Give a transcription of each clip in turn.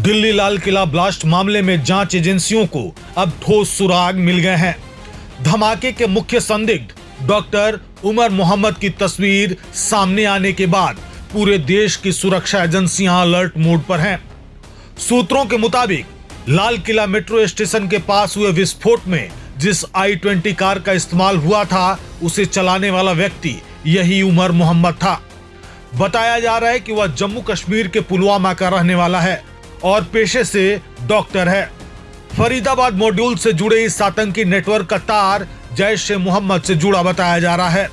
Delhi Lal Qila blast मामले में जांच एजेंसियों को अब ठोस सुराग मिल गए हैं। धमाके के मुख्य संदिग्ध डॉक्टर उमर मोहम्मद की तस्वीर सामने आने के बाद पूरे देश की सुरक्षा एजेंसियां अलर्ट मोड पर हैं। सूत्रों के मुताबिक लाल किला मेट्रो स्टेशन के पास हुए विस्फोट में जिस i20 कार का इस्तेमाल हुआ था, उसे चलाने वाला व्यक्ति यही उमर मोहम्मद था। बताया जा रहा है कि वह जम्मू कश्मीर के पुलवामा का रहने वाला है और पेशे से डॉक्टर है। फरीदाबाद मॉड्यूल से जुड़े इस आतंकी नेटवर्क का तार जैश-ए-मोहम्मद से जुड़ा बताया जा रहा है।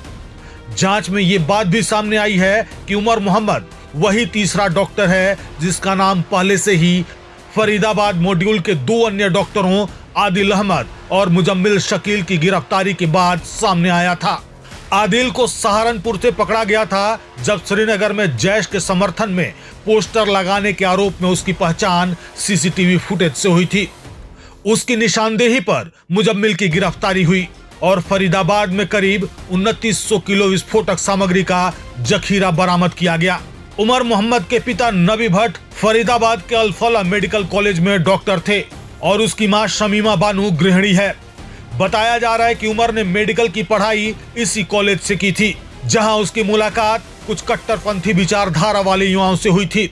जांच में ये बात भी सामने आई है कि उमर मोहम्मद वही तीसरा डॉक्टर है जिसका नाम पहले से ही फरीदाबाद मॉड्यूल के दो अन्य डॉक्टरों आदिल अहमद और मुजम्मिल शकील की गिरफ्तारी के बाद सामने आया था। आदिल को सहारनपुर से पकड़ा गया था जब श्रीनगर में जैश के समर्थन में पोस्टर लगाने के आरोप में उसकी पहचान सीसीटीवी फुटेज से हुई थी। उसकी निशानदेही पर मुजम्मिल की गिरफ्तारी हुई और फरीदाबाद में करीब 2900 किलो विस्फोटक सामग्री का जखीरा बरामद किया गया। उमर मोहम्मद के पिता नबी भट्ट फरीदाबाद के अल-फलाह मेडिकल कॉलेज में डॉक्टर थे और उसकी मां शमीमा बानू गृहिणी है। बताया जा रहा है कि उमर ने मेडिकल की पढ़ाई इसी कॉलेज से की थी, जहां उसकी मुलाकात कुछ कट्टरपंथी विचारधारा वाले युवाओं से हुई थी।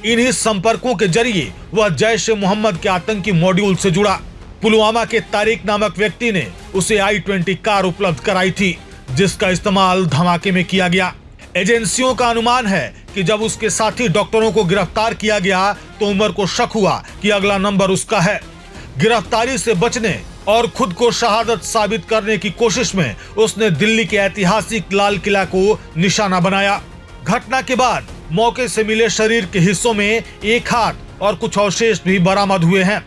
इन्हीं संपर्कों के जरिए वह जैश-ए-मोहम्मद के आतंकी मॉड्यूल से जुड़ा। पुलवामा के तारिक नामक व्यक्ति ने उसे i20 कार उपलब्ध कराई थी, जिसका इस्तेमाल धमाके में किया गया। एजेंसियों का अनुमान है कि जब उसके साथी डॉक्टरों को गिरफ्तार किया गया तो उमर को शक हुआ कि अगला नंबर उसका है। गिरफ्तारी से बचने और खुद को शहादत साबित करने की कोशिश में उसने दिल्ली के ऐतिहासिक लाल किला को निशाना बनाया। घटना के बाद मौके से मिले शरीर के हिस्सों में एक हाथ और कुछ अवशेष भी बरामद हुए हैं।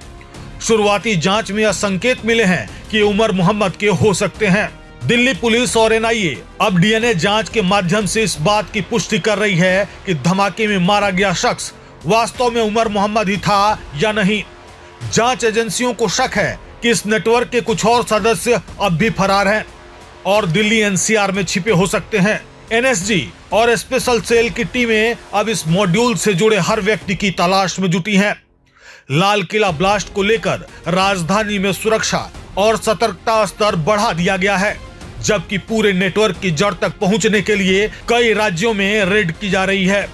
शुरुआती जांच में यह संकेत मिले हैं कि उमर मोहम्मद के हो सकते हैं। दिल्ली पुलिस और एनआईए अब डीएनए जांच के माध्यम से इस बात की पुष्टि कर रही है कि धमाके में मारा गया शख्स वास्तव में उमर मोहम्मद ही था या नहीं। जांच एजेंसियों को शक है कि इस नेटवर्क के कुछ और सदस्य अब भी फरार हैं और दिल्ली एनसीआर में छिपे हो सकते हैं। एनएसजी और स्पेशल सेल की टीमें अब इस मॉड्यूल से जुड़े हर व्यक्ति की तलाश में जुटी हैं। लाल किला ब्लास्ट को लेकर राजधानी में सुरक्षा और सतर्कता स्तर बढ़ा दिया गया है, जबकि पूरे नेटवर्क की जड़ तक पहुंचने के लिए कई राज्यों में रेड की जा रही है।